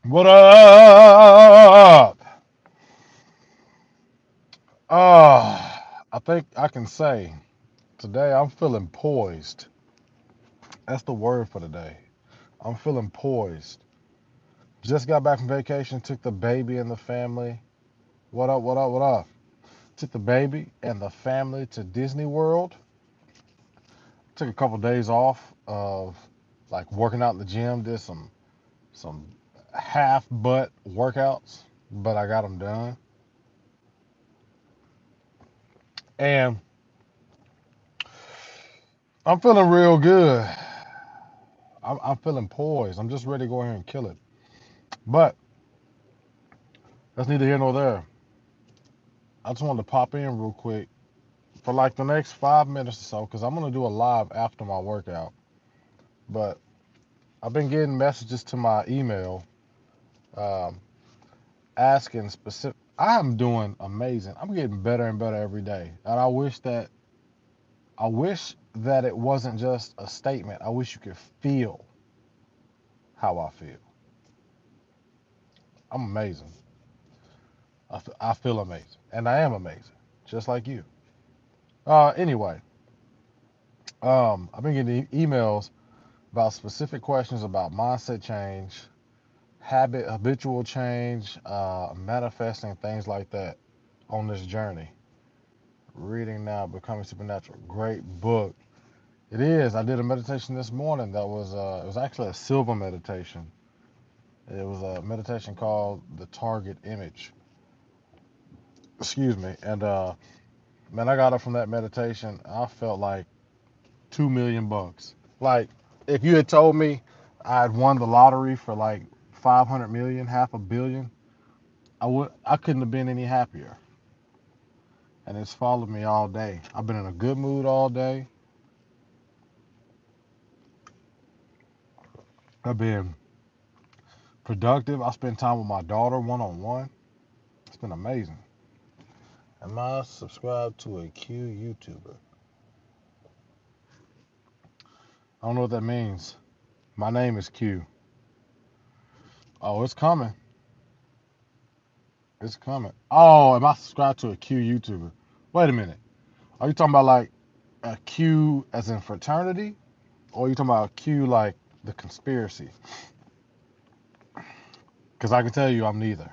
What up? I think I can say today I'm feeling poised. That's the word for today. I'm feeling poised. Just got back from vacation, took the baby and the family. What up, what up, what up? Took the baby and the family to Disney World. Took a couple days off of like working out in the gym, did some half butt workouts, but I got them done. And I'm feeling real good. I'm feeling poised. I'm just ready to go ahead and kill it. But that's neither here nor there. I just wanted to pop in real quick for like the next 5 minutes or so because I'm gonna do a live after my workout. But I've been getting messages to my email um, asking specific. I am doing amazing. I'm getting better and better every day, and I wish that it wasn't just a statement. I wish you could feel how I feel. I'm amazing. I feel amazing, and I am amazing, just like you. Anyway, I've been getting emails about specific questions about mindset change, habitual change, manifesting things like that on this journey. Reading now, becoming supernatural. Great book. It is. I did a meditation this morning that was it was actually a silver meditation. It was a meditation called the Target Image. Excuse me. And man, I got up from that meditation. I felt like 2 million bucks. Like if you had told me I had won the lottery for like 500 million, half a billion, I couldn't have been any happier. And it's followed me all day. I've been in a good mood all day. I've been productive. I spent time with my daughter one on one. It's been amazing. Am I subscribed to a Q YouTuber? I don't know what that means. My name is Q. Oh, it's coming. It's coming. Oh, am I subscribed to a Q YouTuber? Wait a minute. Are you talking about like a Q as in fraternity? Or are you talking about a Q like the conspiracy? Because I can tell you I'm neither.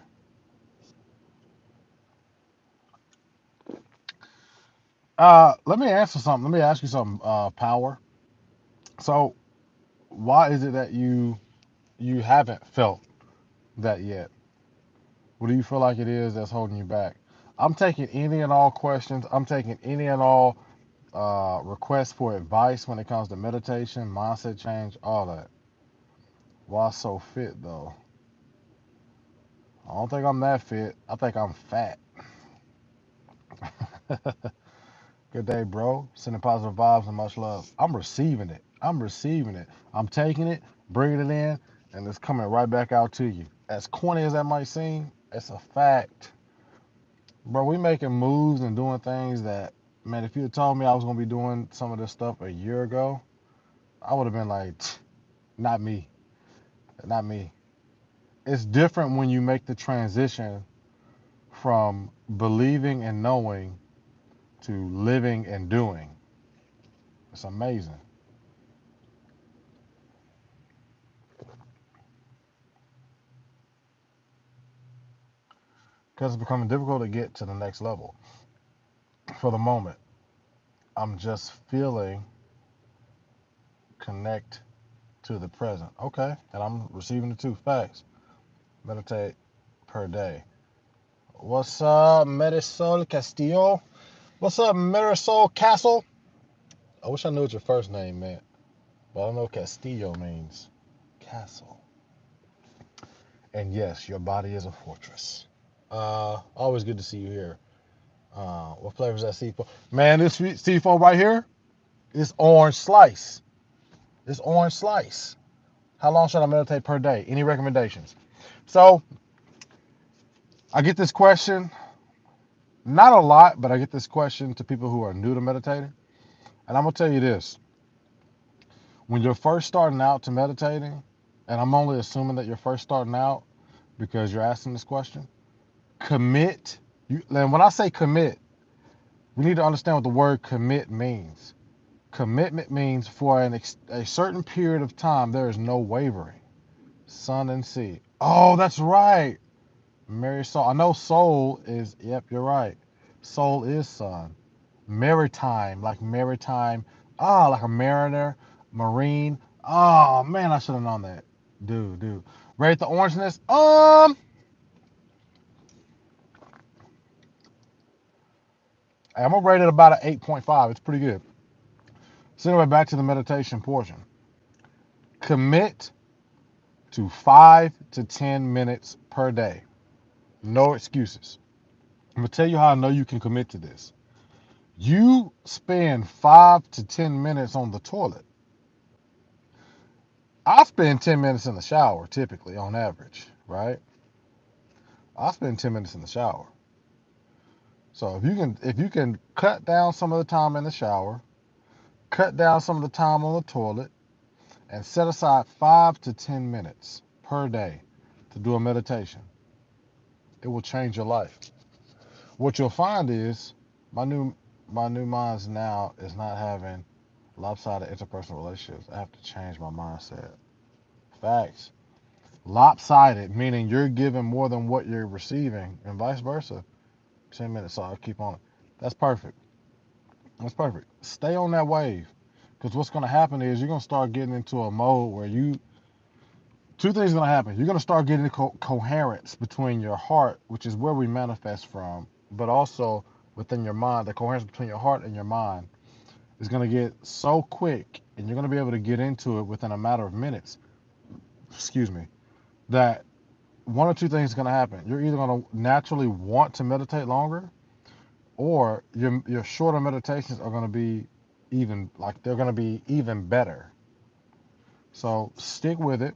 Let me answer something. Let me ask you something, Power. So, why is it that you haven't felt that yet? What do you feel like it is that's holding you back? I'm taking any and all questions. I'm taking any and all requests for advice when it comes to meditation, mindset change, all that. Why so fit though? I don't think I'm that fit. I think I'm fat. Good day, bro. Sending positive vibes and much love. I'm receiving it. I'm receiving it. I'm taking it, bringing it in, and it's coming right back out to you. As corny as that might seem, it's a fact. Bro, we making moves and doing things that, man, if you had told me I was going to be doing some of this stuff a year ago, I would have been like, not me. Not me. It's different when you make the transition from believing and knowing to living and doing. It's amazing. Because it's becoming difficult to get to the next level. For the moment, I'm just feeling connect to the present. Okay, and I'm receiving the two facts. Meditate per day. What's up, Marisol Castillo? What's up, Marisol Castle? I wish I knew what your first name meant, but I don't know what Castillo means. Castle. And yes, your body is a fortress. Always good to see you here. What flavor is that C4? Man, this C4 right here is orange slice. It's orange slice. How long should I meditate per day? Any recommendations? So I get this question, not a lot, but I get this question to people who are new to meditating. And I'm gonna tell you this: when you're first starting out to meditating, and I'm only assuming that you're first starting out, because you're asking this question. Commit. And when I say commit, we need to understand what the word commit means. Commitment means for a certain period of time, there is no wavering. Sun and sea. Oh, that's right. Mary soul. I know soul is, yep, you're right. Soul is sun. Maritime, like maritime. Ah, like a mariner, marine. Oh, man, I should have known that. Dude. Rate the orangeness. I'm going to rate it about an 8.5. It's pretty good. So anyway, back to the meditation portion. Commit to 5 to 10 minutes per day. No excuses. I'm going to tell you how I know you can commit to this. You spend 5 to 10 minutes on the toilet. I spend 10 minutes in the shower, typically, on average, right? I spend 10 minutes in the shower. So if you can cut down some of the time in the shower, cut down some of the time on the toilet, and set aside 5 to 10 minutes per day to do a meditation, it will change your life. What you'll find is my new minds now is not having lopsided interpersonal relationships. I have to change my mindset. Facts. Lopsided, meaning you're giving more than what you're receiving, and vice versa. 10 minutes, so I'll keep on it. That's perfect. That's perfect. Stay on that wave. Because what's going to happen is you're going to start getting into a mode where two things are going to happen. You're going to start getting coherence between your heart, which is where we manifest from, but also within your mind. The coherence between your heart and your mind is going to get so quick, and you're going to be able to get into it within a matter of minutes. Excuse me. That one or two things are going to happen. You're either going to naturally want to meditate longer, or your shorter meditations are going to be they're going to be even better. So stick with it.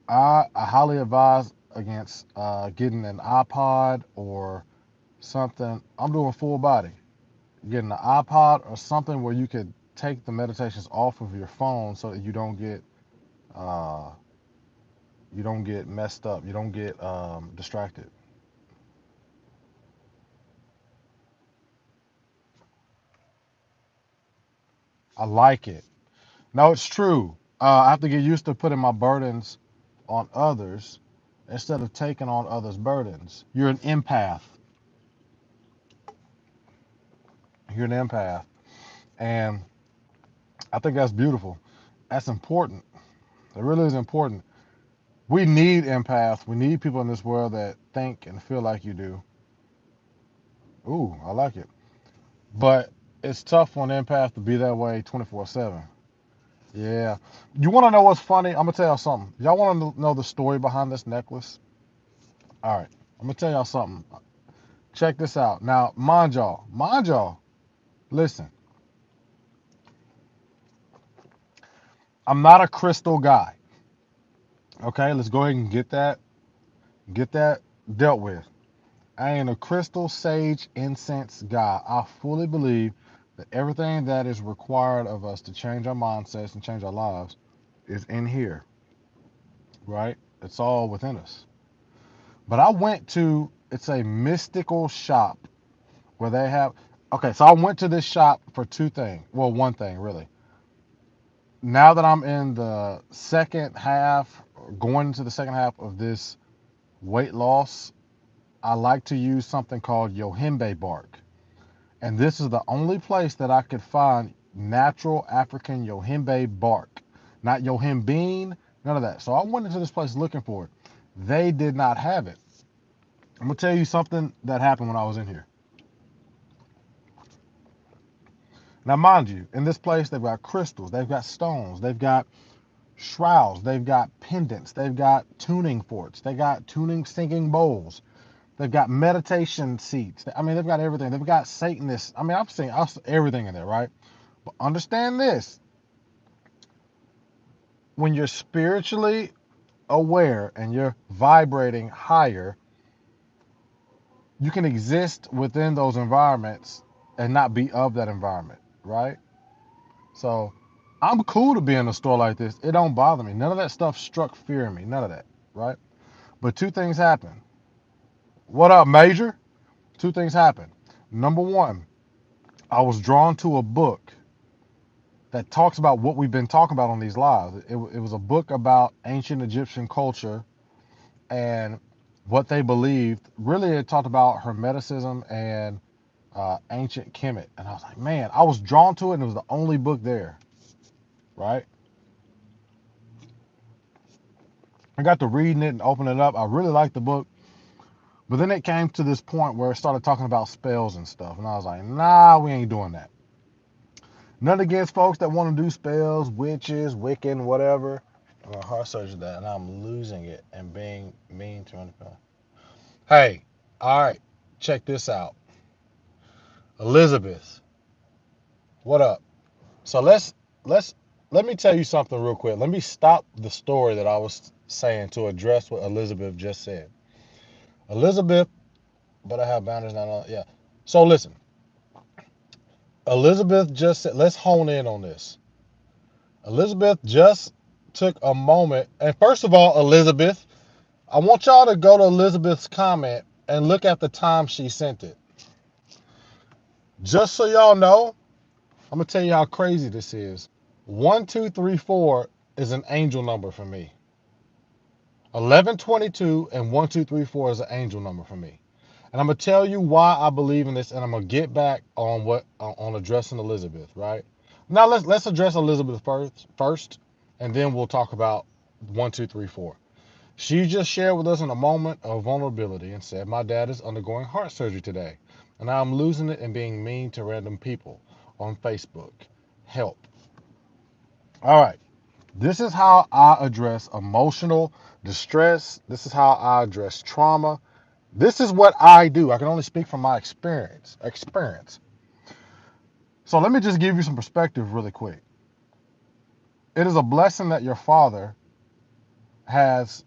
I highly advise against getting an iPod or something. I'm doing full body. Getting an iPod or something where you could take the meditations off of your phone so that uh, you don't get messed up. You don't get distracted. I like it. No, it's true. I have to get used to putting my burdens on others instead of taking on others' burdens. You're an empath. You're an empath. And I think that's beautiful. That's important. It really is important. We need empaths. We need people in this world that think and feel like you do. Ooh, I like it. But it's tough for an empath to be that way 24/7. Yeah. You want to know what's funny? I'm going to tell y'all something. Y'all want to know the story behind this necklace? All right. I'm going to tell y'all something. Check this out. Now, mind y'all, listen, I'm not a crystal guy. Okay, let's go ahead and get that dealt with. I ain't a crystal sage incense guy. I fully believe that everything that is required of us to change our mindsets and change our lives is in here, right? It's all within us. But it's a mystical shop where they have, okay, so I went to this shop for two things. Well, one thing, really. Now that I'm in the second half, going into the second half of this weight loss, I like to use something called Yohimbe Bark. And this is the only place that I could find natural African Yohimbe bark. Not Yohimbine, none of that. So I went into this place looking for it. They did not have it. I'm going to tell you something that happened when I was in here. Now, mind you, in this place, they've got crystals, they've got stones, they've got shrouds, they've got pendants, they've got tuning forks, they got tuning singing bowls, they've got meditation seats. I mean, they've got everything. They've got Satanists. I mean, I've seen everything in there, right? But understand this: when you're spiritually aware and you're vibrating higher, you can exist within those environments and not be of that environment, right? So I'm cool to be in a store like this. It don't bother me. None of that stuff struck fear in me. None of that. right? But two things happen. What up, Major? Two things happen. Number one, I was drawn to a book that talks about what we've been talking about on these lives. It was a book about ancient Egyptian culture and what they believed. Really, it talked about Hermeticism and ancient Kemet. And I was like, man, I was drawn to it, and it was the only book there, right? I got to reading it and opening it up. I really liked the book. But then it came to this point where it started talking about spells and stuff. And I was like, nah, we ain't doing that. None against folks that want to do spells, witches, Wiccan, whatever. I'm gonna heart surgery that, and I'm losing it and being mean to anyone. Hey, all right, check this out, Elizabeth. What up? So let's let me tell you something real quick. Let me stop the story that I was saying to address what Elizabeth just said. Elizabeth, but I have boundaries now. Yeah. So listen, Elizabeth just said. Let's hone in on this. Elizabeth just took a moment, and first of all, Elizabeth, I want y'all to go to Elizabeth's comment and look at the time she sent it. Just so y'all know, I'm gonna tell you how crazy this is. 1234 is an angel number for me. 1122 and 1234 is an angel number for me. And I'm gonna tell you why I believe in this, and I'm gonna get back on what on addressing Elizabeth. Right now, let's address Elizabeth first, and then we'll talk about 1234. She just shared with us in a moment of vulnerability and said, my dad is undergoing heart surgery today, and I'm losing it and being mean to random people on Facebook. Help. All right. This is how I address emotional distress. This is how I address trauma. This is what I do. I can only speak from my experience. So let me just give you some perspective really quick. It is a blessing that your father has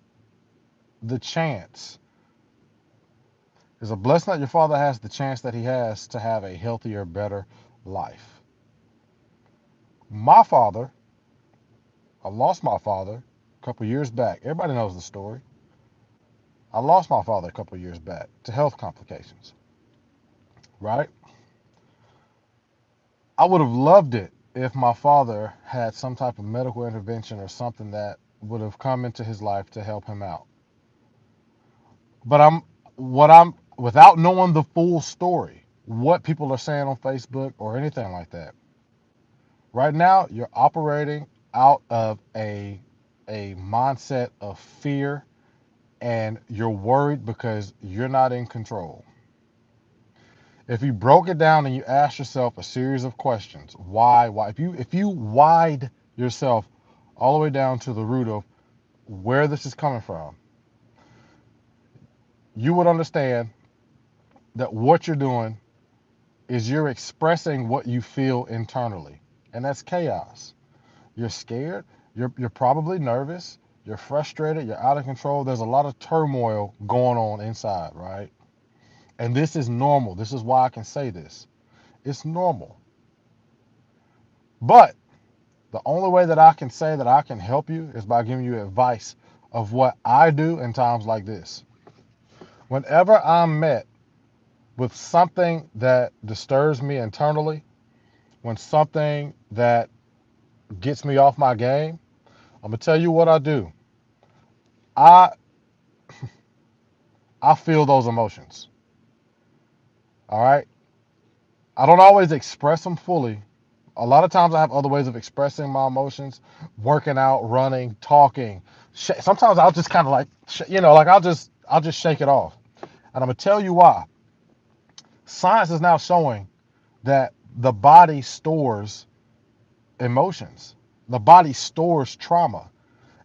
the chance. It's a blessing that your father has the chance that he has to have a healthier, better life. My father, I lost my father a couple years back. Everybody knows the story. I lost my father a couple years back to health complications, right? I would have loved it if my father had some type of medical intervention or something that would have come into his life to help him out. But I'm without knowing the full story, what people are saying on Facebook or anything like that. Right now, you're operating out of a mindset of fear, and you're worried because you're not in control. If you broke it down and you asked yourself a series of questions, why, if you wide yourself all the way down to the root of where this is coming from, you would understand that what you're doing is you're expressing what you feel internally, and that's chaos. You're scared, you're probably nervous, you're frustrated, you're out of control. There's a lot of turmoil going on inside, right? And this is normal. This is why I can say this. It's normal. But the only way that I can say that I can help you is by giving you advice of what I do in times like this. Whenever I'm met with something that disturbs me internally, when something that gets me off my game, I'm gonna tell you what I do. I I feel those emotions. All right. I don't always express them fully. A lot of times I have other ways of expressing my emotions, working out, running, talking. Sometimes I'll just kind of like, like I'll just shake it off. And I'm gonna tell you why. Science is now showing that the body stores emotions. The body stores trauma.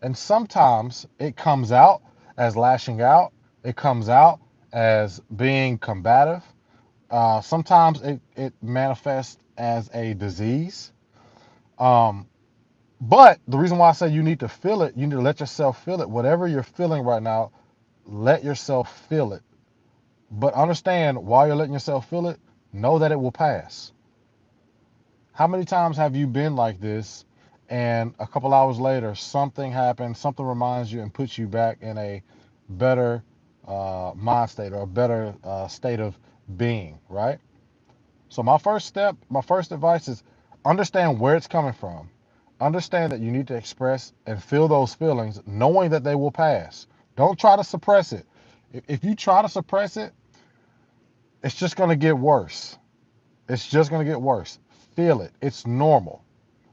And sometimes it comes out as lashing out. It comes out as being combative. Sometimes it manifests as a disease. Um, but the reason why I say you need to feel it, you need to let yourself feel it. Whatever you're feeling right now, let yourself feel it. But understand, while you're letting yourself feel it, know that it will pass. How many times have you been like this and a couple hours later something happens, something reminds you and puts you back in a better mind state, or a better state of being, right? So my first advice is understand where it's coming from. Understand that you need to express and feel those feelings, knowing that they will pass. Don't try to suppress it. If you try to suppress it, it's just going to get worse. It's just going to get worse. Feel it. It's normal.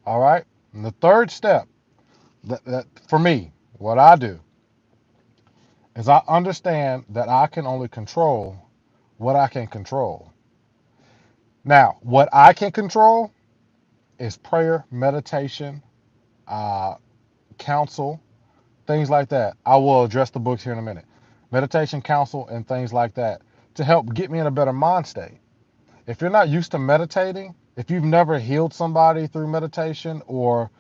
All right? And the third step, that for me, what I do is I understand that I can only control what I can control. Now, what I can control is prayer, meditation, uh, counsel, things like that. I will address the books here in a minute. Meditation, counsel, and things like that to help get me in a better mind state. If you're not used to meditating, if you've never healed somebody through meditation, or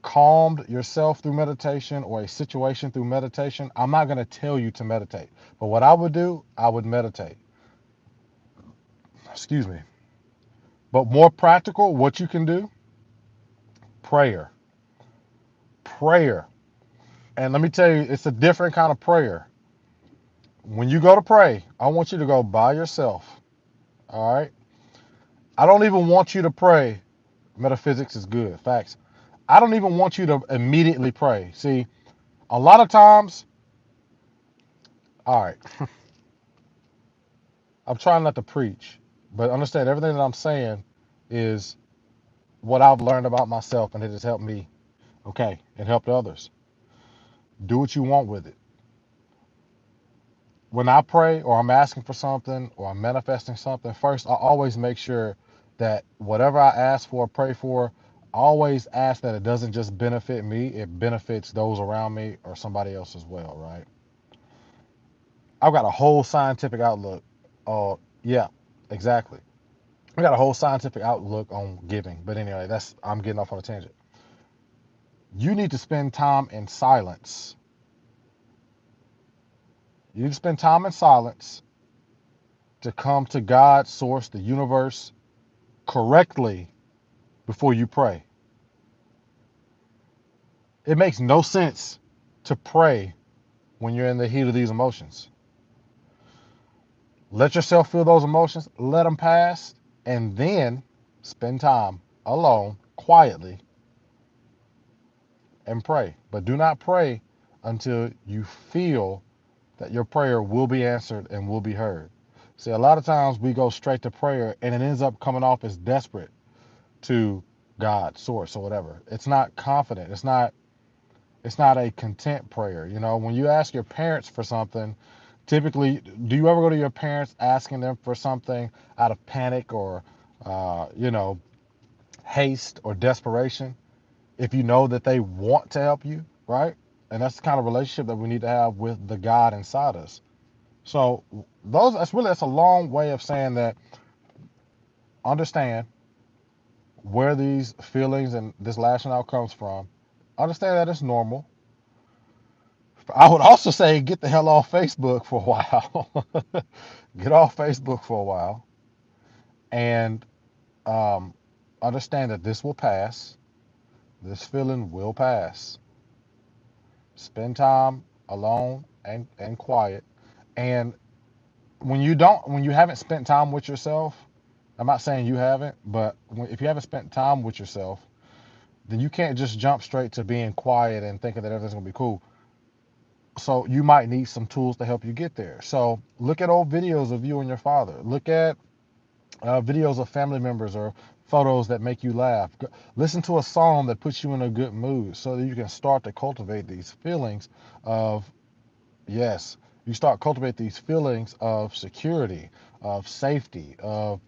calmed yourself through meditation, or a situation through meditation, I'm not going to tell you to meditate. But what I would do, I would meditate. Excuse me. But more practical, what you can do, prayer. Prayer. And let me tell you, it's a different kind of prayer. When you go to pray, I want you to go by yourself. All right? I don't even want you to pray. Metaphysics is good. Facts. I don't even want you to immediately pray. See, a lot of times, all right, I'm trying not to preach, but understand everything that I'm saying is what I've learned about myself, and it has helped me. Okay, it helped others. Do what you want with it. When I pray, or I'm asking for something, or I'm manifesting something, first I always make sure that whatever I ask for, pray for, I always ask that it doesn't just benefit me, it benefits those around me or somebody else as well, right? I've got a whole scientific outlook. Yeah, exactly. I got a whole scientific outlook on giving. But anyway, I'm getting off on a tangent. You need to spend time in silence. You need to spend time in silence to come to God, source, the universe correctly before you pray. It makes no sense to pray when you're in the heat of these emotions. Let yourself feel those emotions, let them pass, and then spend time alone, quietly, and pray. But do not pray until you feel that your prayer will be answered and will be heard. See, a lot of times we go straight to prayer and it ends up coming off as desperate to God, source, or whatever. It's not confident. It's not a content prayer. You know, when you ask your parents for something, typically, do you ever go to your parents asking them for something out of panic, or haste or desperation, if you know that they want to help you, right? And that's the kind of relationship that we need to have with the God inside us. So that's a long way of saying that understand where these feelings and this lashing out comes from. Understand that it's normal. I would also say get the hell off Facebook for a while. Get off Facebook for a while, and um, understand that this will pass. This feeling will pass. Spend time alone and quiet. And when you haven't spent time with yourself, I'm not saying you haven't, but if you haven't spent time with yourself, then you can't just jump straight to being quiet and thinking that everything's gonna be cool. So you might need some tools to help you get there. So look at old videos of you and your father. Look at videos of family members, or photos that make you laugh. Listen to a song that puts you in a good mood, so that you can start to cultivate these feelings of, yes, you start cultivate these feelings of security, of safety, of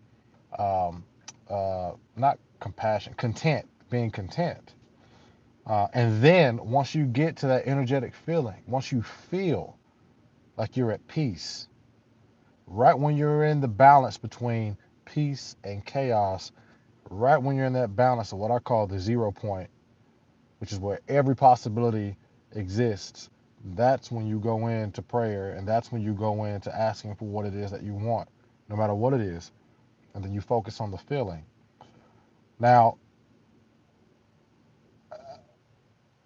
not compassion, content, being content. And then once you get to that energetic feeling, once you feel like you're at peace, right when you're in the balance between peace and chaos, right when you're in that balance of what I call the 0 point, which is where every possibility exists, that's when you go into prayer, and that's when you go into asking for what it is that you want, no matter what it is. And then you focus on the feeling. Now,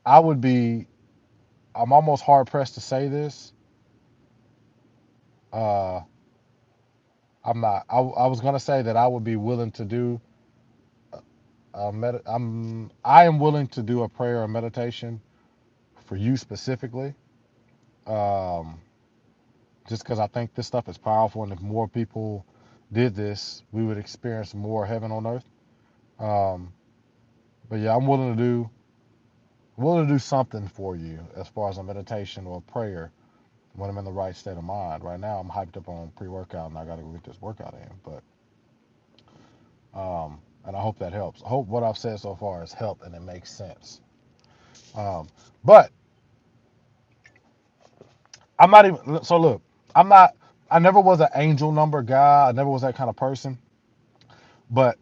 I would be, I'm almost hard pressed to say this. Uh, I'm not. I was gonna say that I would be willing to do I am willing to do a prayer or meditation for you specifically. Um, just because I think this stuff is powerful, and if more people did this, we would experience more heaven on earth. Um, but yeah, I'm willing to do something for you as far as a meditation or a prayer when I'm in the right state of mind. Right now, I'm hyped up on pre-workout, and I got to go get this workout in. And I hope that helps. I hope what I've said so far has helped and it makes sense. Um, but I'm not even. So look, I'm not. I never was an angel number guy. I never was that kind of person. But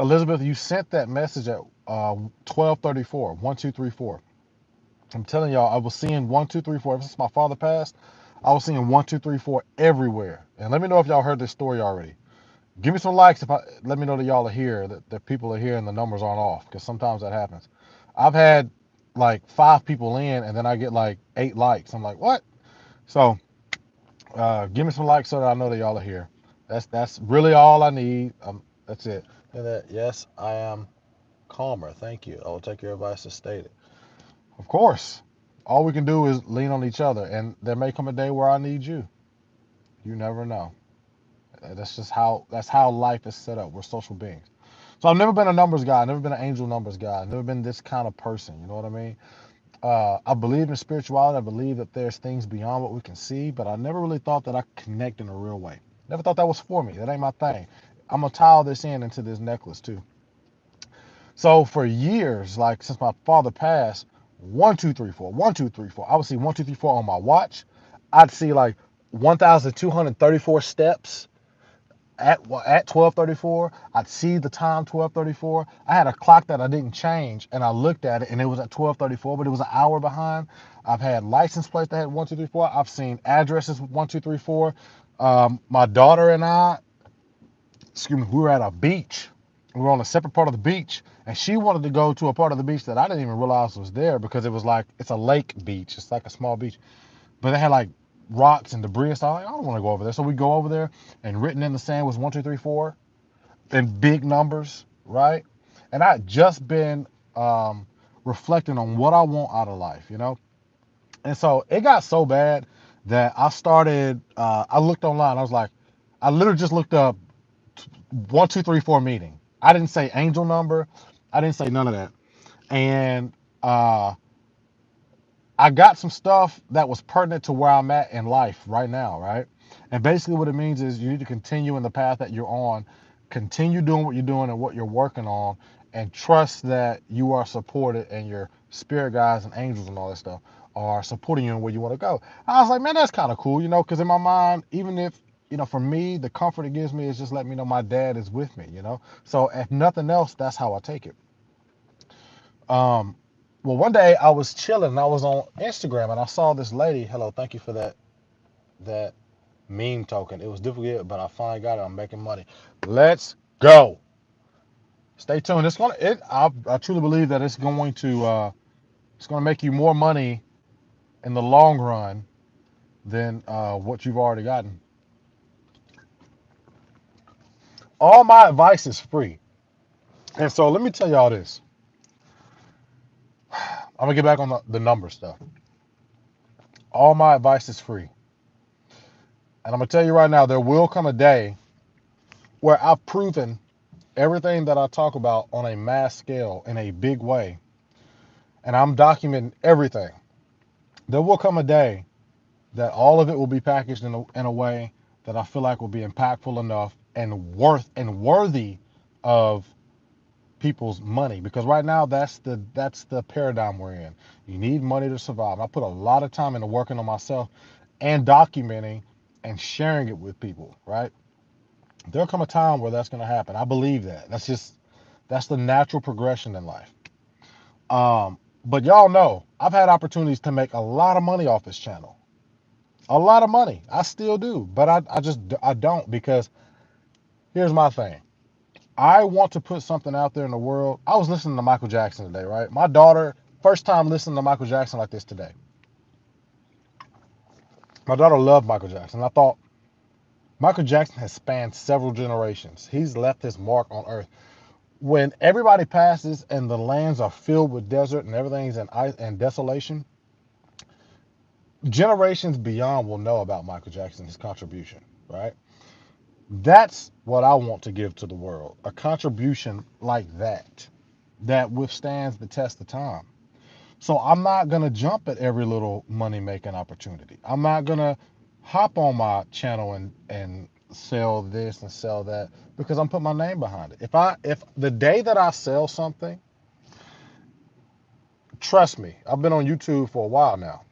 Elizabeth, you sent that message at 12:34, 1, 2, 3, 4. I'm telling y'all, I was seeing 1, 2, 3, 4 ever since my father passed. I was seeing 1, 2, 3, 4 everywhere. And let me know if y'all heard this story already. Give me some likes if I let me know that y'all are here, that people are here and the numbers aren't off, because sometimes that happens. I've had like 5 people in, and then I get like 8 likes. I'm like, what? So give me some likes so that I know that y'all are here. That's really all I need. That's it. And that, yes, I am calmer. Thank you. I will take your advice as stated. Of course. All we can do is lean on each other, and there may come a day where I need you. You never know. That's how life is set up. We're social beings. So I've never been a numbers guy. I've never been an angel numbers guy. I've never been this kind of person. You know what I mean? I believe in spirituality. I believe that there's things beyond what we can see, but I never really thought that I could connect in a real way. Never thought that was for me. That ain't my thing. I'm gonna tie all this into this necklace too. So for years, like since my father passed, 1, 2, 3, 4, 1, 2, 3, 4. I would see 1, 2, 3, 4 on my watch. I'd see like 1,234 steps at 12:34. I'd see the time 12:34. I had a clock that I didn't change, and I looked at it, and it was at 12:34, but it was an hour behind. I've had license plates that had 1, 2, 3, 4. I've seen addresses with 1, 2, 3, 4. My daughter and I, excuse me, we were at a beach. We were on a separate part of the beach, and she wanted to go to a part of the beach that I didn't even realize was there, because it was like it's a lake beach. It's like a small beach, but it had like rocks and debris and stuff. Like, I don't want to go over there. So we go over there, and written in the sand was 1, 2, 3, 4 in big numbers, right? And I had just been reflecting on what I want out of life, you know? And so it got so bad that I started, I looked online. I was like, I literally just looked up 1, 2, 3, 4 meeting. I didn't say angel number. I didn't say none of that. And uh, I got some stuff that was pertinent to where I'm at in life right now, right? And basically, what it means is you need to continue in the path that you're on, continue doing what you're doing and what you're working on, and trust that you are supported and your spirit guides and angels and all that stuff are supporting you in where you want to go. I was like, man, that's kind of cool, you know, because in my mind, even if, you know, for me, the comfort it gives me is just let me know my dad is with me, you know? So if nothing else, that's how I take it. Um, well, one day I was chilling and I was on Instagram and I saw this lady. Hello, thank you for that meme token. It was difficult, but I finally got it. I'm making money. Let's go. Stay tuned. I truly believe that it's going to make you more money in the long run than what you've already gotten. All my advice is free, and so let me tell y'all this. I'm gonna get back on the number stuff. All my advice is free, and I'm gonna tell you right now, there will come a day where I've proven everything that I talk about on a mass scale in a big way, and I'm documenting everything. There will come a day that all of it will be packaged in a way that I feel like will be impactful enough and worthy of people's money, because right now that's the paradigm we're in. You need money to survive. I put a lot of time into working on myself and documenting and sharing it with people, right? There'll come a time where that's going to happen. I believe that. That's the natural progression in life. But y'all know I've had opportunities to make a lot of money off this channel. A lot of money. I still do, but I don't, because here's my thing. I want to put something out there in the world. I was listening to Michael Jackson today, right? My daughter first time listening to Michael Jackson like this today. My daughter loved Michael Jackson. I thought Michael Jackson has spanned several generations. He's left his mark on earth. When everybody passes and the lands are filled with desert and everything's in ice and desolation, generations beyond will know about Michael Jackson, his contribution, right? That's what I want to give to the world. A contribution like that withstands the test of time. So I'm not going to jump at every little money making opportunity. I'm not going to hop on my channel and sell this and sell that because I'm putting my name behind it. If the day that I sell something, trust me, I've been on YouTube for a while now.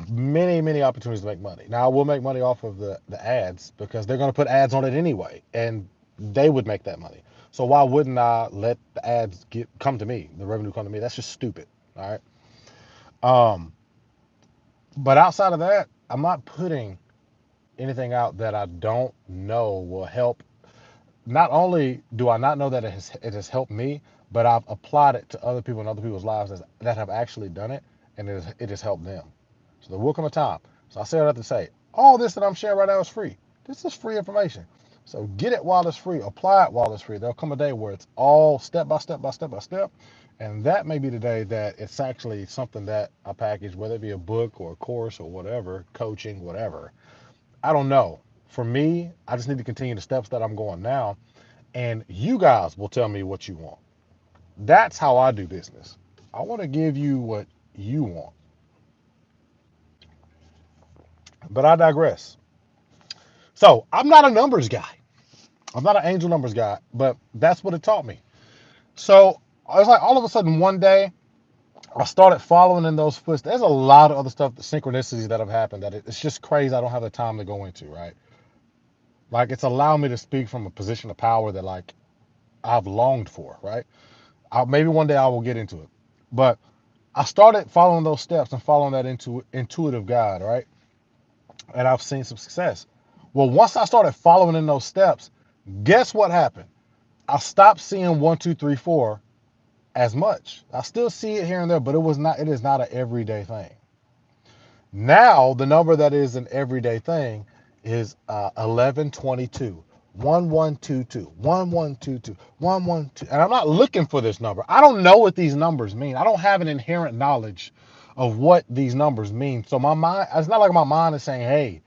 Many opportunities to make money. Now I will make money off of the ads because they're going to put ads on it anyway, and they would make that money. So why wouldn't I let the ads come to me, the revenue come to me? That's just stupid. All right. But outside of that, I'm not putting anything out that I don't know will help. Not only do I not know that it has helped me, but I've applied it to other people in other people's lives that have actually done it, and it has helped them. So there will come a time. So I say all that to say, all this that I'm sharing right now is free. This is free information. So get it while it's free. Apply it while it's free. There'll come a day where it's all step by step by step by step. And that may be the day that it's actually something that I package, whether it be a book or a course or whatever, coaching, whatever. I don't know. For me, I just need to continue the steps that I'm going now. And you guys will tell me what you want. That's how I do business. I want to give you what you want. But I digress. So I'm not a numbers guy. I'm not an angel numbers guy, but that's what it taught me. So it's like all of a sudden one day I started following in those footsteps. There's a lot of other stuff, the synchronicities that have happened that it's just crazy. I don't have the time to go into, right? Like it's allowed me to speak from a position of power that like I've longed for, right? Maybe one day I will get into it. But I started following those steps and following that intuitive guide, right? And I've seen some success. Well, once I started following in those steps, guess what happened? I stopped seeing 1, 2, 3, 4 as much. I still see it here and there, but it is not an everyday thing. Now the number that is an everyday thing is 1122. 1122, 1122, 112. And I'm not looking for this number. I don't know what these numbers mean. I don't have an inherent knowledge of what these numbers mean. So my mind, it's not like my mind is saying, hey,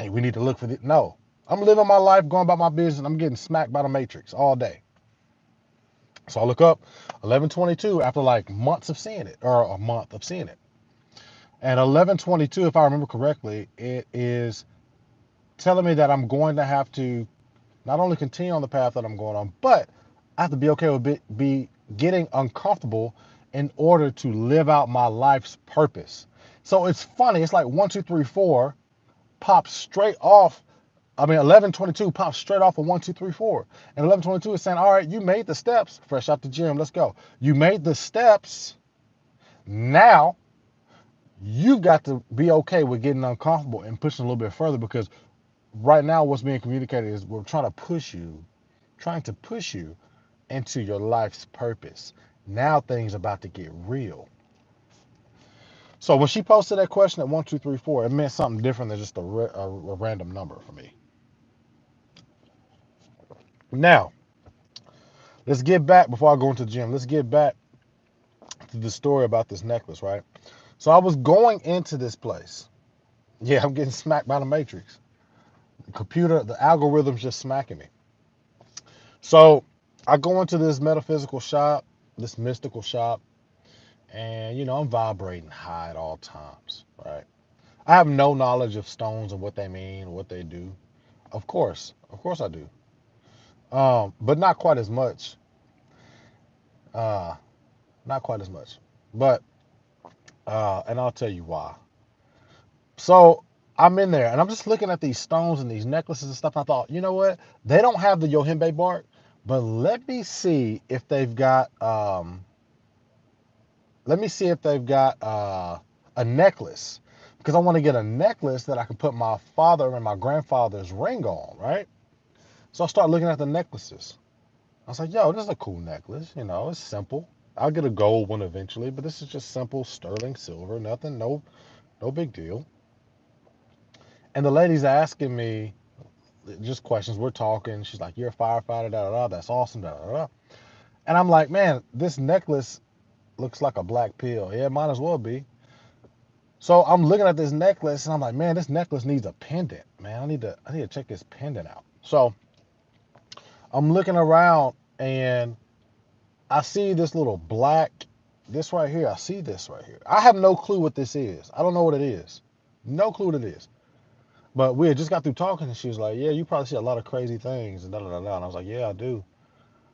we need to look for this. No. I'm living my life, going about my business. I'm getting smacked by the matrix all day. So I look up 1122 after like months of seeing it, or a month of seeing it. And 1122, if I remember correctly, it is telling me that I'm going to have to not only continue on the path that I'm going on, but I have to be okay with be getting uncomfortable in order to live out my life's purpose. So it's funny. It's like 1, 2, 3, 4 pops straight off. 1122 pops straight off of 1, 2, 3, 4. And 1122 is saying, all right, you made the steps, fresh out the gym, let's go. You made the steps. Now you've got to be okay with getting uncomfortable and pushing a little bit further, because right now what's being communicated is we're trying to push you into your life's purpose. Now things are about to get real. So when she posted that question at 1, 2, 3, 4, it meant something different than just a random number for me. Now, let's get back, before I go into the gym, let's get back to the story about this necklace, right? So I was going into this place. Yeah, I'm getting smacked by the matrix. The computer, the algorithm's just smacking me. So I go into this metaphysical shop, this mystical shop, and I'm vibrating high at all times, right? I have no knowledge of stones and what they mean, what they do. Of course I do. But not quite as much. Not quite as much. But and I'll tell you why. So I'm in there and I'm just looking at these stones and these necklaces and stuff. And I thought, you know what? They don't have the Yohimbe Bark, but let me see if they've got a necklace, because I want to get a necklace that I can put my father and my grandfather's ring on, right? So I start looking at the necklaces. I was like, yo, this is a cool necklace. It's simple. I'll get a gold one eventually, but this is just simple sterling silver, nothing, no big deal. And the lady's asking me just questions. We're talking. She's like, "You're a firefighter, da da da. That's awesome, da da da." And I'm like, "Man, this necklace looks like a black pill. Yeah, it might as well be." So I'm looking at this necklace, and I'm like, "Man, this necklace needs a pendant. Man, I need to check this pendant out." So I'm looking around, and I see this little black, this right here. I see this right here. I have no clue what this is. I don't know what it is. No clue what it is. But we had just got through talking, and she was like, "Yeah, you probably see a lot of crazy things," and da da da da. And I was like, "Yeah, I do."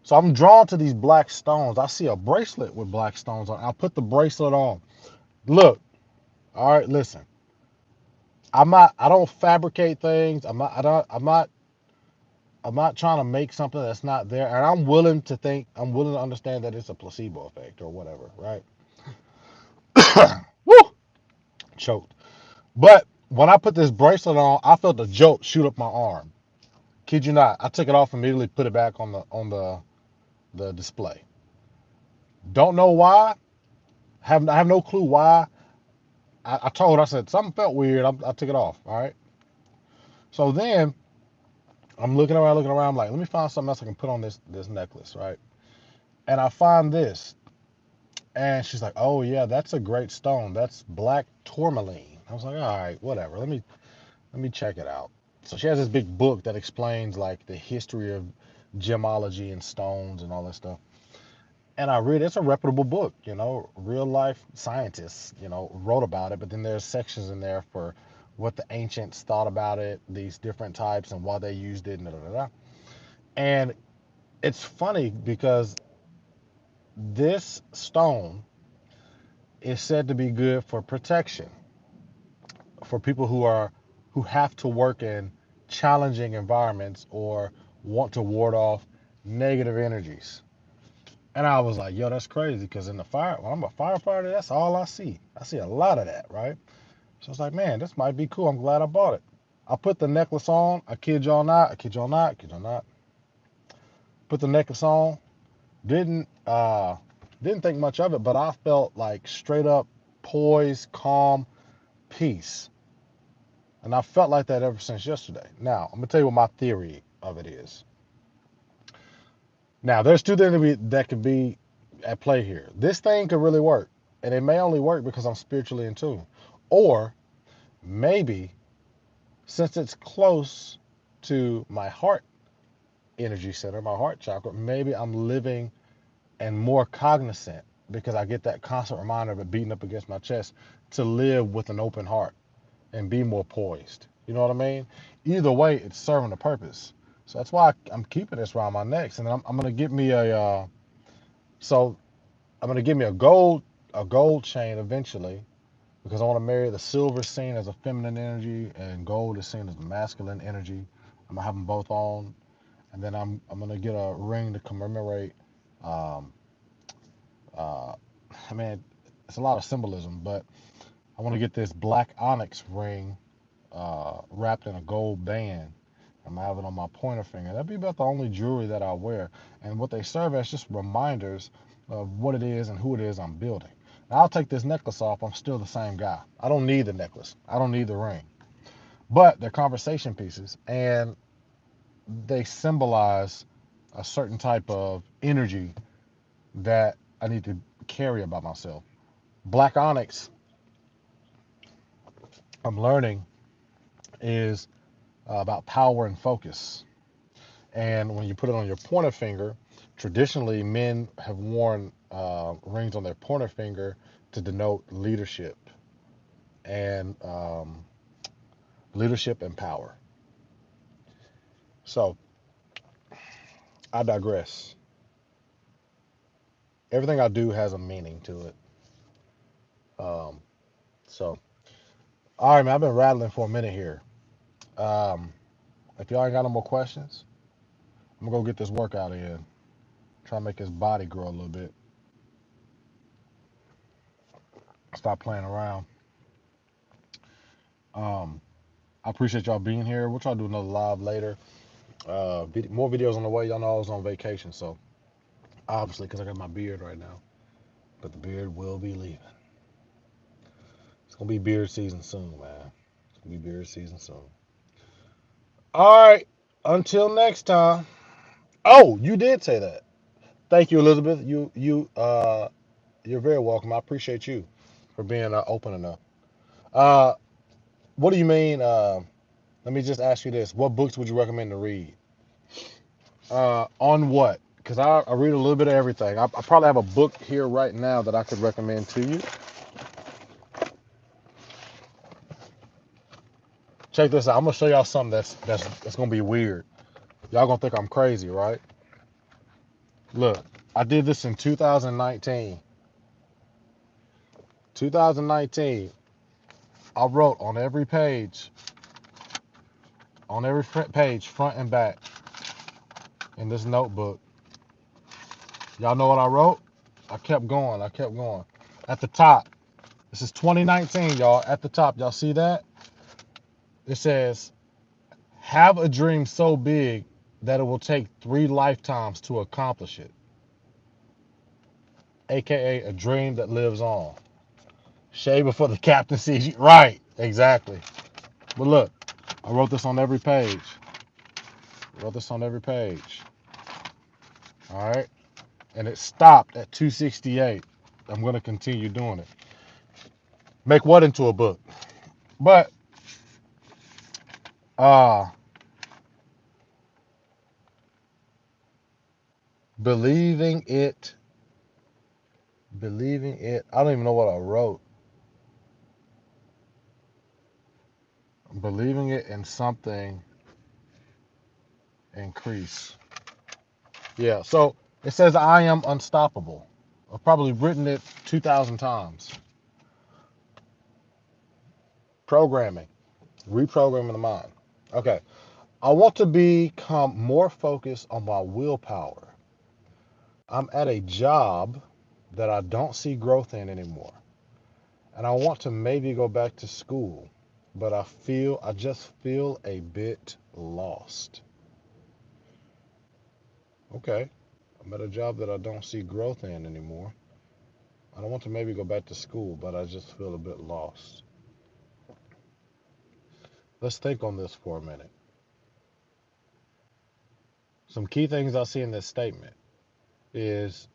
So I'm drawn to these black stones. I see a bracelet with black stones on. I put the bracelet on. Look, all right, listen. I don't fabricate things. I'm not trying to make something that's not there. And I'm willing to understand that it's a placebo effect or whatever, right? Woo! Choked. But when I put this bracelet on, I felt a jolt shoot up my arm. Kid you not. I took it off immediately, put it back on the display. Don't know why. I have no clue why. I told her, I said something felt weird. I took it off. All right. So then I'm looking around. I'm like, let me find something else I can put on this necklace, right? And I find this, and she's like, oh yeah, that's a great stone. That's black tourmaline. I was like, all right, whatever. Let me check it out. So she has this big book that explains like the history of gemology and stones and all that stuff. And I read it's a reputable book, real life scientists, wrote about it, but then there's sections in there for what the ancients thought about it, these different types and why they used it, and da, da, da. And it's funny because this stone is said to be good for protection for people who have to work in challenging environments or want to ward off negative energies. And I was like, yo, that's crazy because when I'm a firefighter, that's all I see. I see a lot of that, right? So I was like, man, this might be cool. I'm glad I bought it. I put the necklace on. I kid y'all not. I kid y'all not. I kid y'all not. Put the necklace on. Didn't think much of it, but I felt like straight up poise, calm, peace. And I felt like that ever since yesterday. Now, I'm gonna tell you what my theory of it is. Now, there's two things that could be at play here. This thing could really work, and it may only work because I'm spiritually in tune, or maybe since it's close to my heart energy center, my heart chakra, maybe I'm living and more cognizant because I get that constant reminder of it beating up against my chest to live with an open heart and be more poised. You know what I mean? Either way, it's serving a purpose. So that's why I'm keeping this around my neck. And I'm gonna get me so I'm gonna give me a gold chain eventually because I want to marry the silver seen as a feminine energy and gold is seen as a masculine energy. I'm gonna have them both on, and then I'm gonna get a ring to commemorate. Um, uh, I mean, it's a lot of symbolism, but I want to get this black onyx ring wrapped in a gold band. I'm gonna have it on my pointer finger. That'd be about the only jewelry that I wear, and what they serve as just reminders of what it is and who it is I'm building. Now, I'll take this necklace off. I'm still the same guy. I don't need the necklace. I don't need the ring. But they're conversation pieces, and they symbolize a certain type of energy that I need to carry about myself. Black onyx, I'm learning, is about power and focus. And when you put it on your pointer finger, traditionally men have worn rings on their pointer finger to denote and leadership and power. So I digress. Everything I do has a meaning to it. Um, so all right, man. I've been rattling for a minute here. Um, if y'all ain't got no more questions, I'm gonna go get this workout in. Try to make his body grow a little bit. Stop playing around. Um, I appreciate y'all being here. We'll try to do another live later. More videos on the way. Y'all know I was on vacation, so obviously because I got my beard right now. but the beard will be leaving. It's gonna be beard season soon, man. It's gonna be beard season soon. All right. Until next time. Oh, you did say that. Thank you, Elizabeth. You're very welcome. I appreciate you for being open enough. Uh, what do you mean? Let me just ask you this: what books would you recommend to read? On what? Because I read a little bit of everything. I probably have a book here right now that I could recommend to you. Check this out. I'm gonna show y'all something that's gonna be weird. Y'all gonna think I'm crazy, right? Look, I did this in 2019. 2019. I wrote on every page, front and back, in this notebook. Y'all know what I wrote? I kept going. I kept going. At the top, this is 2019, y'all. At the top, y'all see that? It says, have a dream so big that it will take 3 lifetimes to accomplish it. AKA a dream that lives on. Shave before the captain sees you. Right, exactly. But look, I wrote this on every page. I wrote this on every page. All right. And it stopped at 268. I'm going to continue doing it. Make what into a book? But uh believing it, I don't even know what I wrote. Believing it in something increase. Yeah, so it says I am unstoppable. I've probably written it 2,000 times. Programming, reprogramming the mind. Okay, I want to become more focused on my willpower. I'm at a job that I don't see growth in anymore. And I want to maybe go back to school, but I just feel a bit lost. Okay, I'm at a job that I don't see growth in anymore. I don't want to maybe go back to school, but I just feel a bit lost. Let's think on this for a minute. Some key things I see in this statement is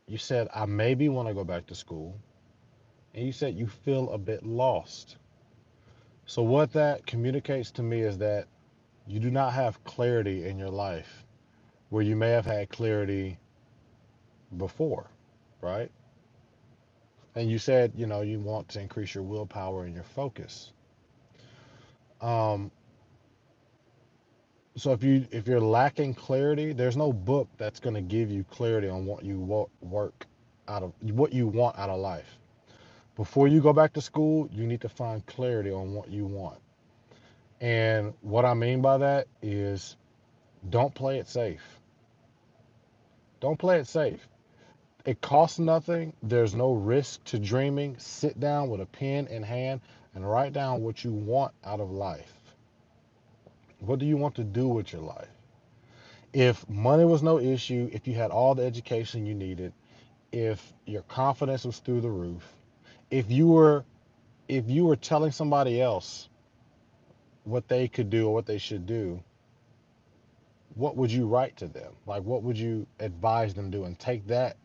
you said, I maybe want to go back to school, and you said you feel a bit lost. So, what that communicates to me is that you do not have clarity in your life where you may have had clarity before, right? And you said, you want to increase your willpower and your focus. Um, so if you're lacking clarity, there's no book that's going to give you clarity on what you what you want out of life. Before you go back to school, you need to find clarity on what you want. And what I mean by that is don't play it safe. Don't play it safe. It costs nothing. There's no risk to dreaming. Sit down with a pen in hand and write down what you want out of life. What do you want to do with your life? If money was no issue, if you had all the education you needed, if your confidence was through the roof, if you were telling somebody else what they could do or what they should do, what would you write to them? Like, what would you advise them to do? And take that,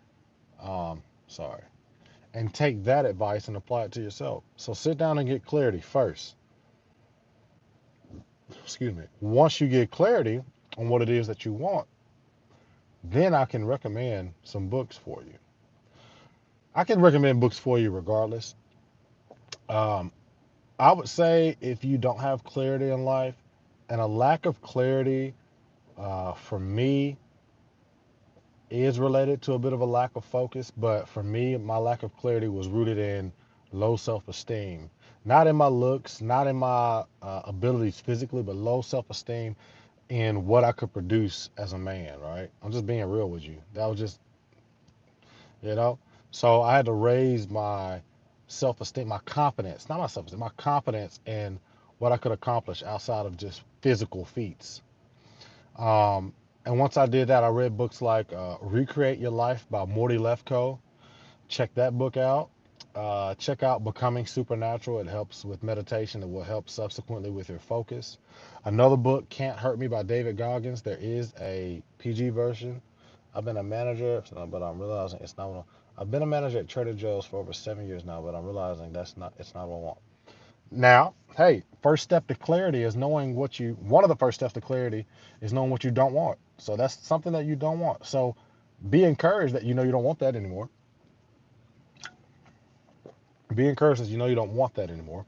sorry, and take that advice and apply it to yourself. So sit down and get clarity first. Excuse me. Once you get clarity on what it is that you want, then I can recommend some books for you. I can recommend books for you regardless. Um, I would say if you don't have clarity in life, and a lack of clarity for me is related to a bit of a lack of focus, but for me, my lack of clarity was rooted in low self-esteem. Not in my looks, not in my abilities physically, but low self-esteem in what I could produce as a man, right? I'm just being real with you. That was just, you know? So I had to raise my self-esteem, my confidence, not my self-esteem, my confidence in what I could accomplish outside of just physical feats. And once I did that, I read books like Recreate Your Life by Morty Lefko. Check that book out. Check out Becoming Supernatural. It helps with meditation. It will help subsequently with your focus. Another book, Can't Hurt Me by David Goggins. There is a PG version. I've been a manager, but I'm realizing it's not what I've been a manager at Trader Joe's for over 7 years now, but I'm realizing it's not what I want. Now, hey, first step to clarity is knowing one of the first steps to clarity is knowing what you don't want. So that's something that you don't want. So be encouraged that you know you don't want that anymore. Be encouraged that you know you don't want that anymore.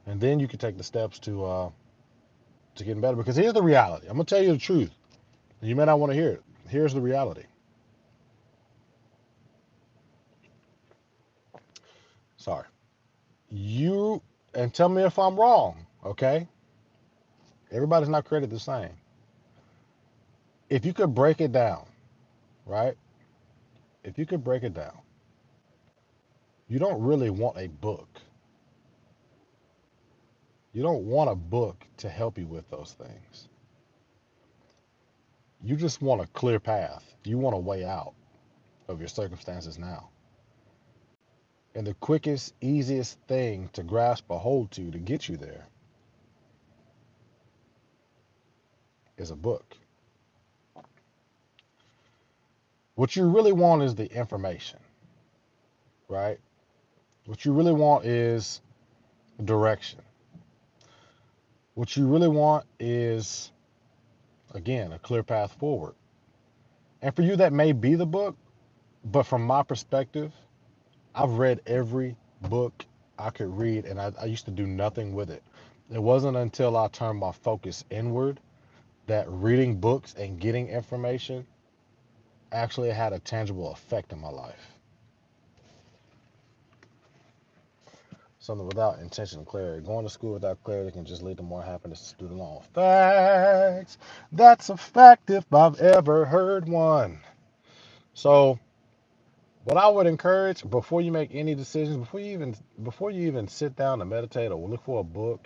And then you can take the steps to getting better. Because here's the reality. I'm gonna tell you the truth. You may not want to hear it. Here's the reality. Sorry. You and tell me if I'm wrong, okay? Everybody's not created the same. If you could break it down, right? If you could break it down, you don't really want a book. You don't want a book to help you with those things. You just want a clear path. You want a way out of your circumstances now. And the quickest, easiest thing to grasp a hold to get you there is a book. What you really want is the information, right? What you really want is direction. What you really want is, again, a clear path forward. And for you, that may be the book, but from my perspective, I've read every book I could read, and I used to do nothing with it. It wasn't until I turned my focus inward that reading books and getting information actually had a tangible effect in my life. Something without intention and clarity. Going to school without clarity can just lead to more happiness to student loan. Facts. That's a fact if I've ever heard one. So, what I would encourage before you make any decisions, before you even sit down to meditate or look for a book,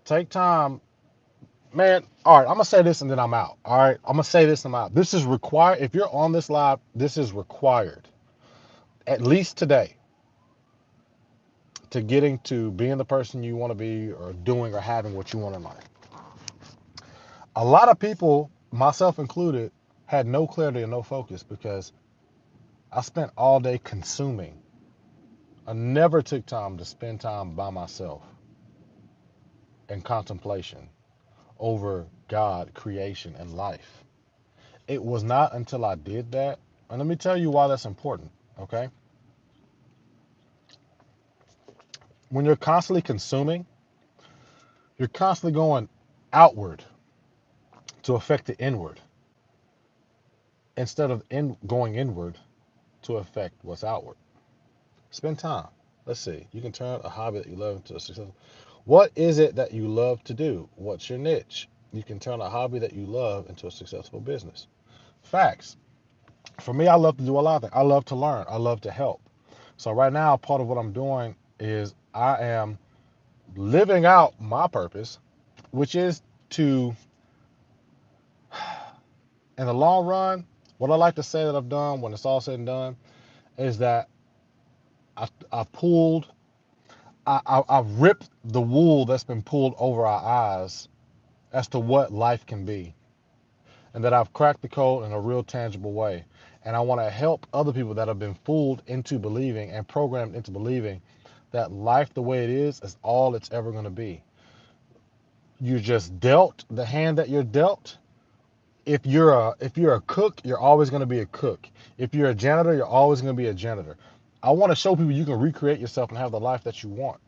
take time. Man, all right, I'm gonna say this and then I'm out. All right, I'm gonna say this and I'm out. This is required. If you're on this live, this is required. At least today, to getting to being the person you want to be or doing or having what you want in life. A lot of people, myself included, had no clarity and no focus because I spent all day consuming. I never took time to spend time by myself in contemplation over God, creation, and life. It was not until I did that, and let me tell you why that's important, okay? When you're constantly consuming, you're constantly going outward to affect the inward instead of going inward to affect what's outward. Spend time. Let's see. You can turn a hobby that you love into a successful. What is it that you love to do? What's your niche? You can turn a hobby that you love into a successful business. Facts. For me, I love to do a lot of things. I love to learn. I love to help. So right now, part of what I'm doing is I am living out my purpose, which is to, in the long run, what I like to say that I've done when it's all said and done is that I pulled, I ripped the wool that's been pulled over our eyes as to what life can be, and that I've cracked the code in a real tangible way. And I want to help other people that have been fooled into believing and programmed into believing that life the way it is all it's ever going to be. You're just dealt the hand that you're dealt. If you're a cook, you're always going to be a cook. If you're a janitor, you're always going to be a janitor. I want to show people you can recreate yourself and have the life that you want.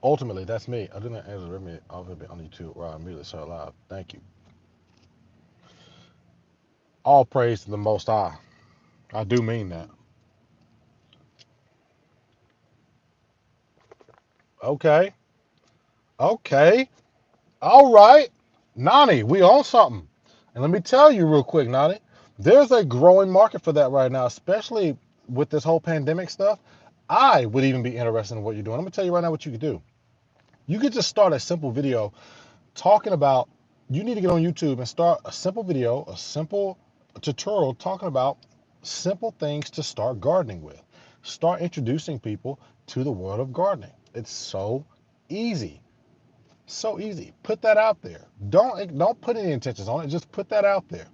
Ultimately, that's me. I didn't answer me on YouTube where I immediately start live. Thank you. All praise to the Most High. I do mean that. Okay. Okay. All right. Nani, we own something. And let me tell you real quick, Nani, there's a growing market for that right now, especially with this whole pandemic stuff. I would even be interested in what you're doing. I'm going to tell you right now what you could do. You could just start a simple video talking about, you need to get on YouTube and start a simple video, a simple tutorial talking about simple things to start gardening with. Start introducing people to the world of gardening. It's so easy. So easy. Put that out there. Don't put any intentions on it. Just put that out there.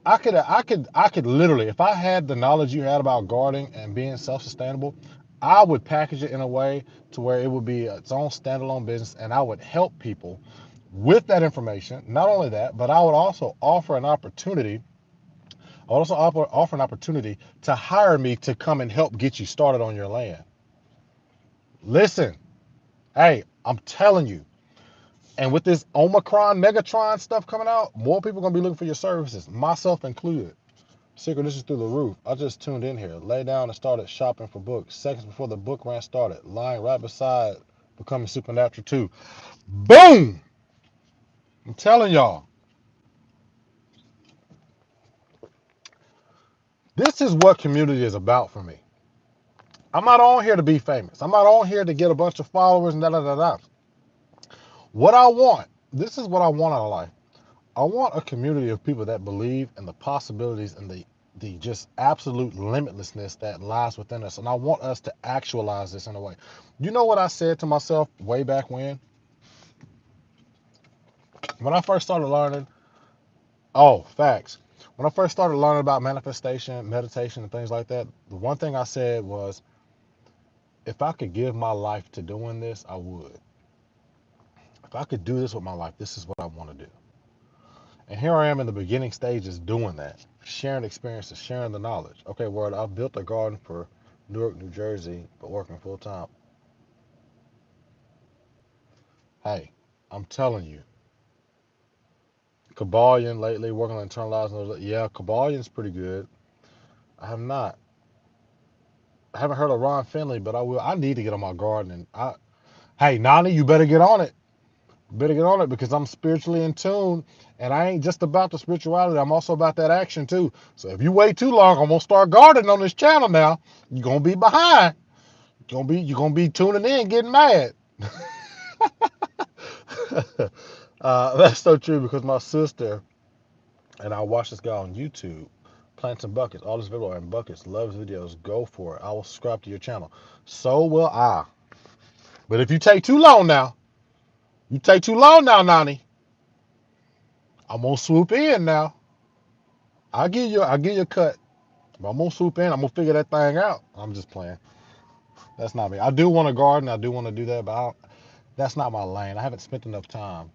I could literally, if I had the knowledge you had about gardening and being self-sustainable, I would package it in a way to where it would be its own standalone business, and I would help people with that information. Not only that, but I would also offer an opportunity. I would also offer an opportunity to hire me to come and help get you started on your land. Listen, hey, I'm telling you. And with this Omicron, Megatron stuff coming out, more people are gonna be looking for your services, myself included. Secret, this is through the roof. I just tuned in here, lay down and started shopping for books. Seconds before the book rant started, lying right beside Becoming Supernatural 2. Boom! I'm telling y'all, this is what community is about for me. I'm not on here to be famous. I'm not on here to get a bunch of followers and da da da da. What I want, this is what I want out of life. I want a community of people that believe in the possibilities and the just absolute limitlessness that lies within us. And I want us to actualize this in a way. You know what I said to myself way back when? When I first started learning, oh, facts. When I first started learning about manifestation, meditation, and things like that, the one thing I said was, if I could give my life to doing this, I would. If I could do this with my life, this is what I want to do. And here I am in the beginning stages doing that, sharing experiences, sharing the knowledge. Okay, word, I've built a garden for Newark, New Jersey, but working full time. Hey, I'm telling you, Kabbalion lately, working on internalizing. Yeah, Kabbalion's pretty good. I have not. I haven't heard of Ron Finley, but I will. I need to get on my garden. Hey, Nani, you better get on it. Better get on it because I'm spiritually in tune, and I ain't just about the spirituality. I'm also about that action too. So if you wait too long, I'm gonna start gardening on this channel now. You're gonna be behind. You're gonna be tuning in, getting mad. That's so true because my sister and I watch this guy on YouTube, Plants and Buckets, all this video and buckets, loves videos. Go for it. I will subscribe to your channel. So will I. But if you take too long now, Nani. I'm gonna swoop in now. I'll give you a cut. But I'm gonna swoop in. I'm gonna figure that thing out. I'm just playing. That's not me. I do want to garden. I do want to do that, but that's not my lane. I haven't spent enough time.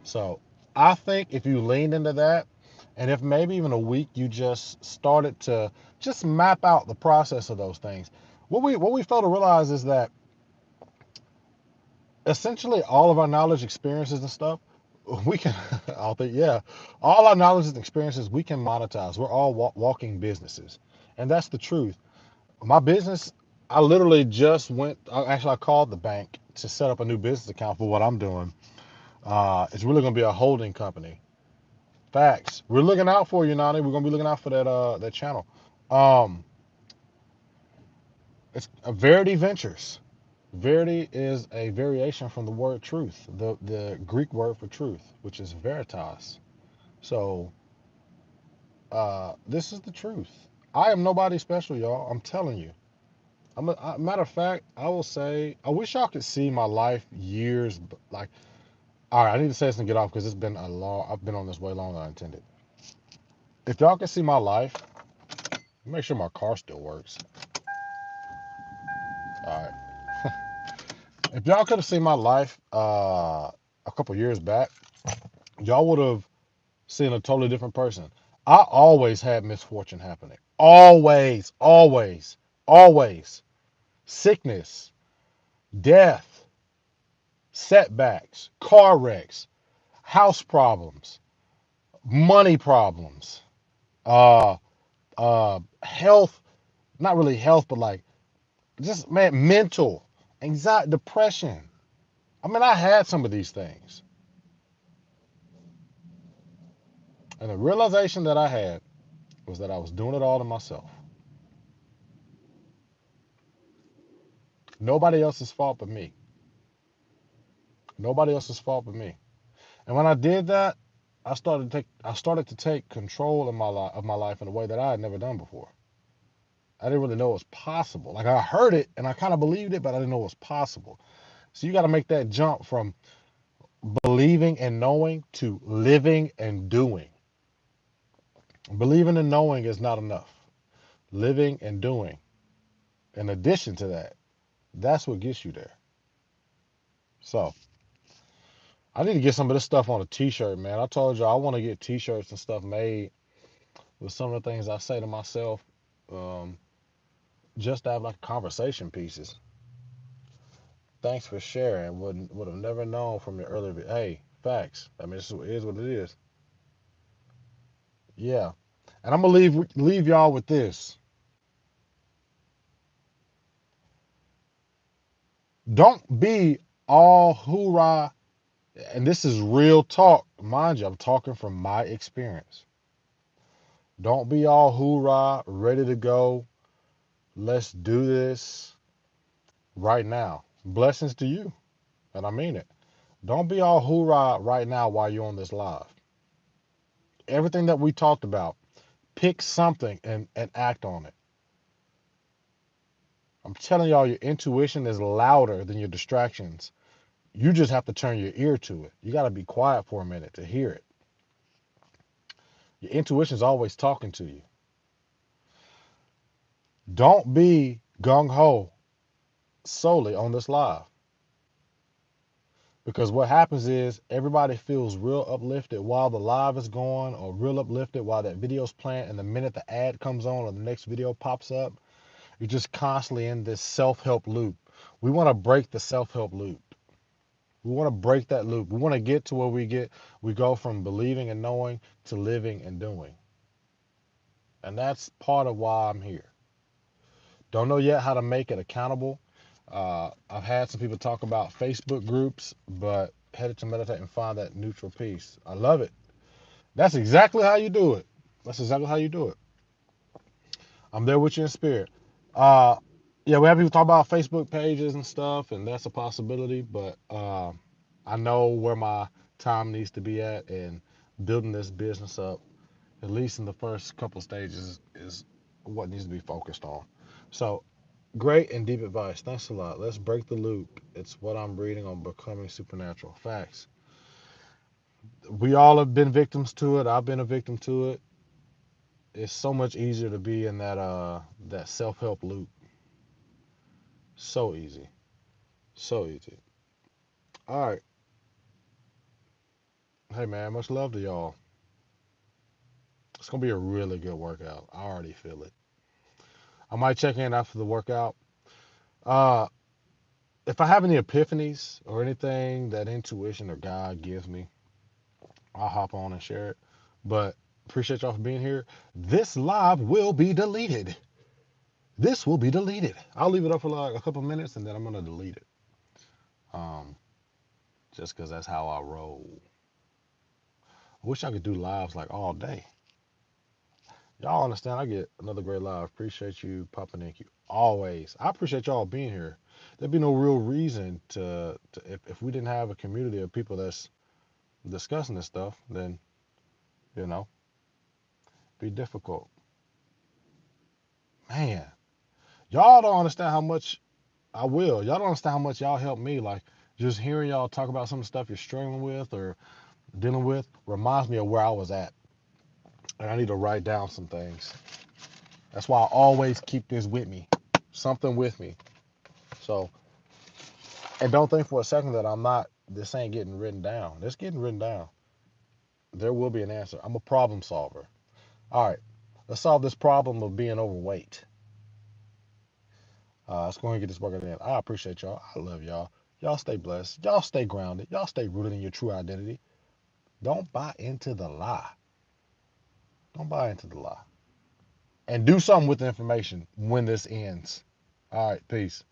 So I think if you leaned into that, and if maybe even a week you just started to just map out the process of those things, what we fail to realize is that essentially all of our knowledge, experiences, and stuff, we can. I think yeah, all our knowledge and experiences we can monetize. We're all walking businesses, and that's the truth. My business, I literally just went. I called the bank to set up a new business account for what I'm doing. It's really going to be a holding company. Facts. We're looking out for you, Nani. We're going to be looking out for that channel. Um, it's Verity Ventures. Verity is a variation from the word truth, the Greek word for truth, which is veritas. So this is the truth. I am nobody special, y'all. I'm telling you. Matter of fact, I will say, I wish y'all could see my life years. Like, all right, I need to say this and get off because it's been a long. I've been on this way longer than I intended. If y'all can see my life, make sure my car still works. All right. If y'all could have seen my life a couple years back, y'all would have seen a totally different person. I always had misfortune happening. Always, always, always. Sickness, death, setbacks, car wrecks, house problems, money problems, uh, health, not really health, but like just man, mental, anxiety, depression. I mean, I had some of these things. And the realization that I had was that I was doing it all to myself. Nobody else's fault but me. Nobody else's fault but me. And when I did that, I started to take control in my life in a way that I had never done before. I didn't really know it was possible. Like I heard it and I kind of believed it, but I didn't know it was possible. So you got to make that jump from believing and knowing to living and doing. Believing and knowing is not enough. Living and doing, in addition to that, that's what gets you there. So I need to get some of this stuff on a t-shirt, man. I told you I want to get t-shirts and stuff made with some of the things I say to myself, um, just to have like conversation pieces. Thanks for sharing. Would have never known from your earlier. Hey, facts. I mean, it is what it is. Yeah, and I'm gonna leave y'all with this. Don't be all hoorah. And this is real talk, mind you. I'm talking from my experience. Don't be all hoorah, ready to go. Let's do this right now. Blessings to you, and I mean it. Don't be all hoorah right now while you're on this live. Everything that we talked about, pick something and act on it. I'm telling y'all, your intuition is louder than your distractions. You just have to turn your ear to it. You got to be quiet for a minute to hear it. Your intuition is always talking to you. Don't be gung ho solely on this live. Because what happens is everybody feels real uplifted while the live is going, or real uplifted while that video's playing, and the minute the ad comes on or the next video pops up, you're just constantly in this self-help loop. We want to break the self-help loop. We want to break that loop. We want to get to where we go from believing and knowing to living and doing. And that's part of why I'm here. Don't know yet how to make it accountable. I've had some people talk about Facebook groups, but headed to meditate and find that neutral peace. I love it. That's exactly how you do it. That's exactly how you do it. I'm there with you in spirit. Uh, yeah, we have people talk about Facebook pages and stuff, and that's a possibility. But I know where my time needs to be at, and building this business up, at least in the first couple of stages, is what needs to be focused on. So great and deep advice. Thanks a lot. Let's break the loop. It's what I'm reading on Becoming Supernatural. Facts. We all have been victims to it. I've been a victim to it. It's so much easier to be in that self-help loop. So easy. So easy. All right. Hey man, much love to y'all. It's gonna be a really good workout. I already feel it. I might check in after the workout. Uh if I have any epiphanies or anything that intuition or God gives me, I'll hop on and share it. But appreciate y'all for being here. This live will be deleted. This will be deleted. I'll leave it up for like a couple minutes and then I'm gonna delete it. Um, just because that's how I roll. I wish I could do lives like all day. Y'all understand? I get another great live. Appreciate you popping in. Always. I appreciate y'all being here. There'd be no real reason to if we didn't have a community of people that's discussing this stuff, then you know, be difficult. Man, y'all don't understand how much I will. Y'all don't understand how much y'all help me. Like just hearing y'all talk about some of the stuff you're struggling with or dealing with reminds me of where I was at. And I need to write down some things. That's why I always keep this with me. Something with me. So, and don't think for a second that this ain't getting written down. It's getting written down. There will be an answer. I'm a problem solver. All right. Let's solve this problem of being overweight. Let's go ahead and get this workout in. I appreciate y'all. I love y'all. Y'all stay blessed. Y'all stay grounded. Y'all stay rooted in your true identity. Don't buy into the lie. Don't buy into the lie. And do something with the information when this ends. All right. Peace.